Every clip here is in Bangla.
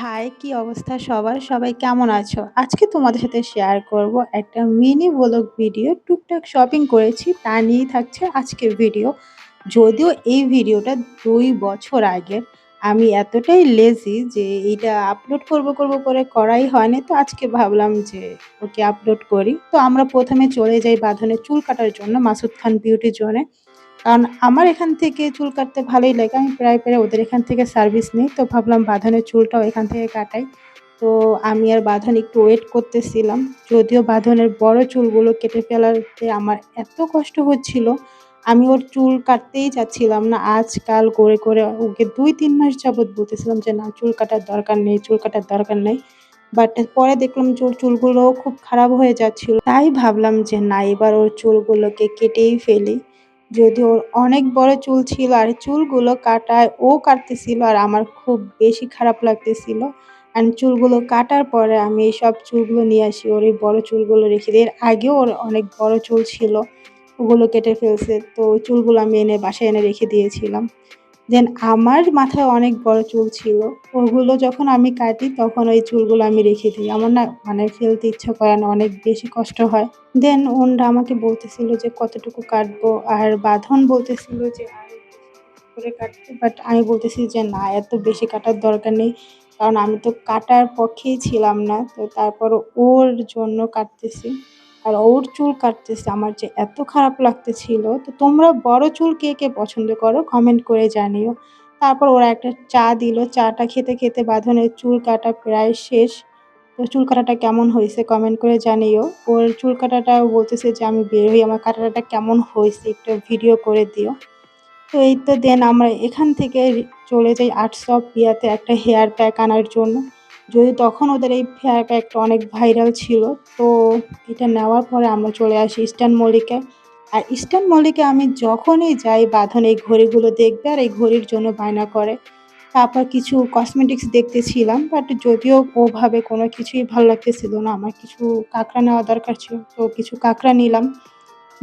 হাই, কি অবস্থা সবার? সবাই কেমন আছো? আজকে তোমাদের সাথে শেয়ার করব একটা মিনি ভ্লগ ভিডিও। টুকটাক শপিং করেছি, তা নিয়েই থাকছে আজকের ভিডিও। যদিও এই ভিডিওটা ২ বছর আগের। আমি এতটাই লেজি যে এইটা আপলোড করব করে করাই হয়নি। তো আজকে ভাবলাম যে ওকে আপলোড করি। তো আমরা ১ম এ চলে যাই বাঁধনের চুল কাটার জন্য মাসুদ খান বিউটি জোনে। কারণ আমার এখান থেকে চুল কাটতে ভালোই লাগে। আমি প্রায় ওদের এখান থেকে সার্ভিস নিই। তো ভাবলাম বাঁধনের চুলটাও এখান থেকে কাটাই। তো আমি আর বাঁধন একটু ওয়েট করতেছিলাম। যদিও বাঁধনের বড় চুলগুলো কেটে ফেলাতে আমার এত কষ্ট হচ্ছিল, আমি ওর চুল কাটতেই চাচ্ছিলাম না। আজ কাল করে ওকে ২-৩ মাস যাবৎ বলতেছিলাম যে, "না, চুল কাটার দরকার নেই, চুল কাটার দরকার নেই।" বাট পরে দেখলাম যে ওর চুলগুলোও খুব খারাপ হয়ে যাচ্ছিল। তাই ভাবলাম যে না, এবার ওর চুলগুলোকে কেটেই ফেলি। যদিও ওর অনেক বড় চুল ছিল আর চুলগুলো কাটায় ও কাটতেছিল আর আমার খুব বেশি খারাপ লাগতেছিল। অ্যান্ড চুলগুলো কাটার পরে আমি এইসব চুলগুলো নিয়ে আসি, ওর এই বড় চুলগুলো রেখে দিই। এর আগেও ওর অনেক বড় চুল ছিল, ওগুলো কেটে ফেলছে। তো ওই চুলগুলো আমি এনে বাসায় এনে রেখে দিয়েছিলাম। দেন আমার মাথায় অনেক বড় চুল ছিল। ওগুলো যখন আমি কাটি তখন ওই চুলগুলো আমি রেখে দিই। আমার না মানে ফেলতে ইচ্ছা করে না, অনেক বেশি কষ্ট হয়। দেন ওনরা আমাকে বলতেছিল যে কতটুকু কাটবো, আর বাঁধন বলতেছিল যে আরো বেশি করে কাটতে। বাট আমি বলতেছি যে না, এত বেশি কাটার দরকার নেই। কারণ আমি তো কাটার পক্ষেই ছিলাম না। তো তারপরও ওর জন্য কাটতেছি। আর ওর চুল কাটতেছে আমার যে এত খারাপ লাগতেছিল। তো তোমরা বড় চুল কে পছন্দ করো? কমেন্ট করে জানিও। তারপর ওরা একটা চা দিল। চাটা খেতে বাঁধনের চুল কাটা প্রায় শেষ। তো চুল কাটাটা কেমন হইছে কমেন্ট করে জানিও। ওর চুল কাটাটাও বলতেছে যে আমি বের হই, আমার কাটাটা কেমন হইছে একটু ভিডিও করে দিও। তো এই তো দেন আমরা এখান থেকে চলে যাই আর্টস অফ ইয়াতে একটা হেয়ার প্যাক আনার জন্য। যদি তখন ওদের এই হেয়ার প্যাকটা অনেক ভাইরাল ছিল। তো এটা নেওয়ার পরে আমরা চলে আসি ইস্টার্ন মল্লিকায়। আর ইস্টার্ন মল্লিকে আমি যখনই যাই বাঁধন এই ঘড়িগুলো দেখবে আর এই ঘড়ির জন্য বায়না করে। তারপর কিছু কসমেটিক্স দেখতেছিলাম, বাট যদিও ওভাবে কোনো কিছুই ভালো লাগতেছিল না। আমার কিছু কাঁকড়া নেওয়া দরকার ছিল। তো কিছু কাঁকড়া নিলাম।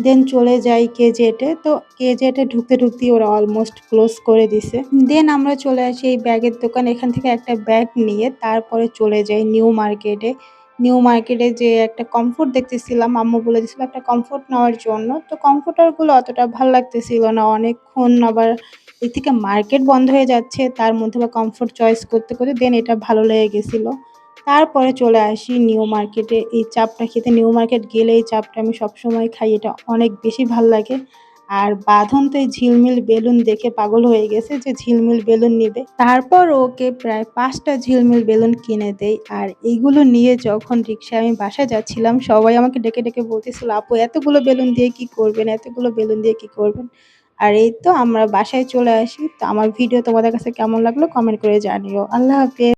দেন চলে যাই কেজেটে। তো কেজেটে ঢুকতেই ওরা অলমোস্ট ক্লোজ করে দিছে। দেন আমরা চলে আসি এই ব্যাগের দোকানে। এখান থেকে একটা ব্যাগ নিয়ে তারপরে চলে যাই নিউ মার্কেটে। নিউ মার্কেটে যেয়ে একটা কমফোর্ট দেখতেছিলাম। আম্মু বলে দিছিল একটা কমফোর্ট নেওয়ার জন্য। তো কমফোর্টারগুলো অতটা ভাল লাগতেছিল না। অনেকক্ষণ আবার এর থেকে মার্কেট বন্ধ হয়ে যাচ্ছে। তার মধ্যে আবার কমফোর্ট চয়েস করতে দেন এটা ভালো লেগে গেছিল। তারপরে চলে আসি নিউ মার্কেটে এই চাপটা খেতে। নিউ মার্কেট গেলে এই চাপটা আমি সবসময় খাই। এটা অনেক বেশি ভাল লাগে। আর বাঁধন তো এই ঝিলমিল বেলুন দেখে পাগল হয়ে গেছে যে ঝিলমিল বেলুন নিবে। তারপর ওকে প্রায় ৫ টা ঝিলমিল বেলুন কিনে দেই। আর এইগুলো নিয়ে যখন রিক্সায় আমি বাসায় যাচ্ছিলাম, সবাই আমাকে ডেকে বলতেছিল, "আপু, এতগুলো বেলুন দিয়ে কি করবেন? এতগুলো বেলুন দিয়ে কি করবেন?" আর এই তো আমরা বাসায় চলে আসি। তো আমার ভিডিও তোমাদের কাছে কেমন লাগলো কমেন্ট করে জানিও। আল্লাহ হাফেজ।